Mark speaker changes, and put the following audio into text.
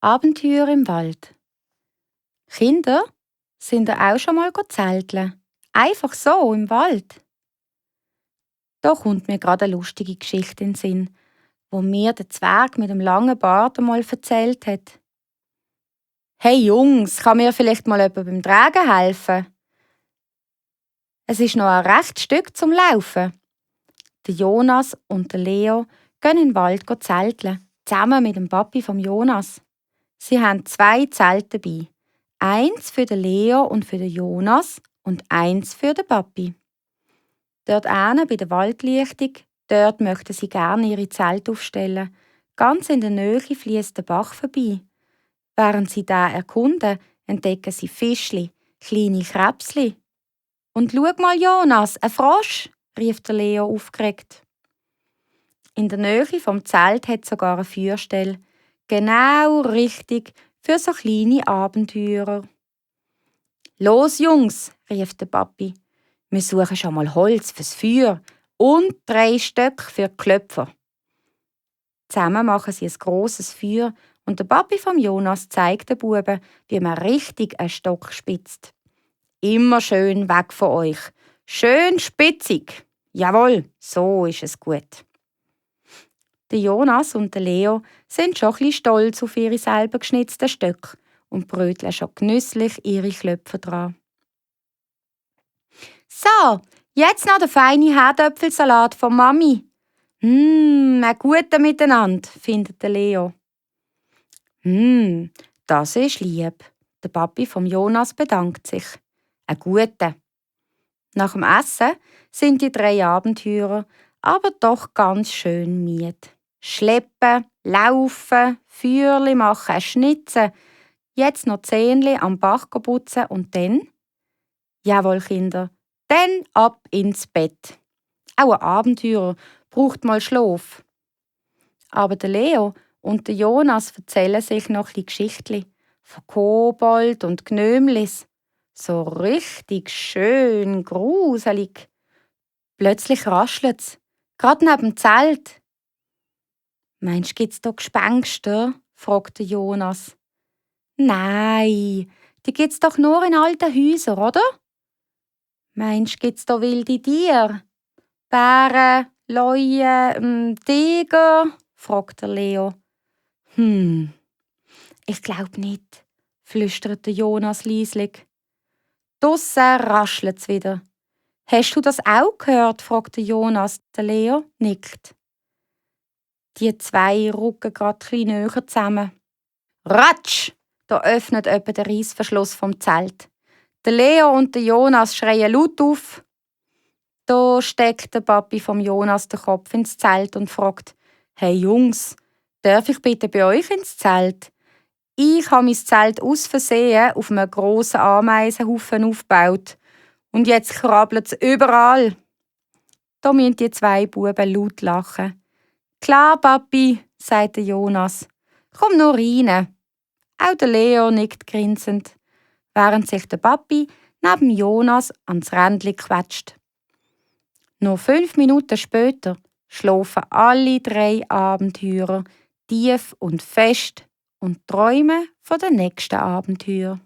Speaker 1: Abenteuer im Wald. Kinder, sind ihr auch schon mal zelteln? Einfach so im Wald? Da kommt mir gerade eine lustige Geschichte in den Sinn, wo mir der Zwerg mit dem langen Bart einmal erzählt hat. Hey Jungs, kann mir vielleicht mal jemand beim Tragen helfen? Es ist noch ein rechtes Stück zum Laufen. Der Jonas und der Leo gehen in den Wald zelteln, zusammen mit dem Papi vom Jonas. Sie haben 2 Zelte dabei. Eins für den Leo und für den Jonas und eins für den Papi. Dort hinten bei der Waldlichtung, dort möchten sie gerne ihre Zelte aufstellen. Ganz in der Nähe fließt der Bach vorbei. Während sie da erkunden, entdecken sie Fischli, kleine Krebsli. Und schau mal, Jonas, ein Frosch, rief der Leo aufgeregt. In der Nähe vom Zelt hat sogar eine Feuerstelle. Genau richtig für so kleine Abenteurer. Los, Jungs, rief der Papi. Wir suchen schon mal Holz fürs Feuer und 3 Stöcke für die Klöpfer. Zusammen machen sie ein grosses Feuer und der Papi vom Jonas zeigt den Buben, wie man richtig einen Stock spitzt. Immer schön weg von euch. Schön spitzig. Jawohl, so ist es gut. Der Jonas und der Leo sind schon ein bisschen stolz auf ihre selber geschnitzten Stöcke und bröteln schon genüsslich ihre Klöpfer dran. So, jetzt noch der feine Herdöpfelsalat von Mami. Ein guter miteinander, findet der Leo. Das ist lieb. Der Papi vom Jonas bedankt sich. Ein guter. Nach dem Essen sind die 3 Abenteurer aber doch ganz schön müde. Schleppen, laufen, Feuerli machen, schnitzen, jetzt noch Zähnli am Bach putzen und dann? Jawohl, Kinder, dann ab ins Bett. Auch ein Abenteurer braucht mal Schlaf. Aber der Leo und der Jonas erzählen sich noch ein Geschichtli von Kobold und Gnömlis. So richtig schön gruselig. Plötzlich raschelt's, gerade neben dem Zelt. Meinst du, gibt's da Gespenster? Fragte Jonas. Nein, die gibt's doch nur in alten Häusern, oder? Meinst du, gibt's da wilde Tiere? Bären, Leuen, Tiger? Fragte Leo. Ich glaub nicht, flüsterte Jonas leislich. Draussen raschelt's wieder. Hast du das auch gehört? Fragte Jonas. Der Leo nickt. Die 2 rücken grad ein bisschen näher zusammen. Ratsch! Da öffnet jemand den Reissverschluss vom Zelt. Der Leo und der Jonas schreien laut auf. Da steckt der Papi vom Jonas den Kopf ins Zelt und fragt: Hey Jungs, darf ich bitte bei euch ins Zelt? Ich habe mein Zelt aus Versehen auf einem grossen Ameisenhaufen aufgebaut. Und jetzt krabbelt es überall. Da müssen die 2 Buben laut lachen. Klar, Papi, sagte Jonas. Komm nur rein. Auch der Leo nickt grinsend, während sich der Papi neben Jonas ans Rändli quetscht. Nur 5 Minuten später schlafen alle 3 Abenteurer tief und fest und träumen von den nächsten Abenteuer.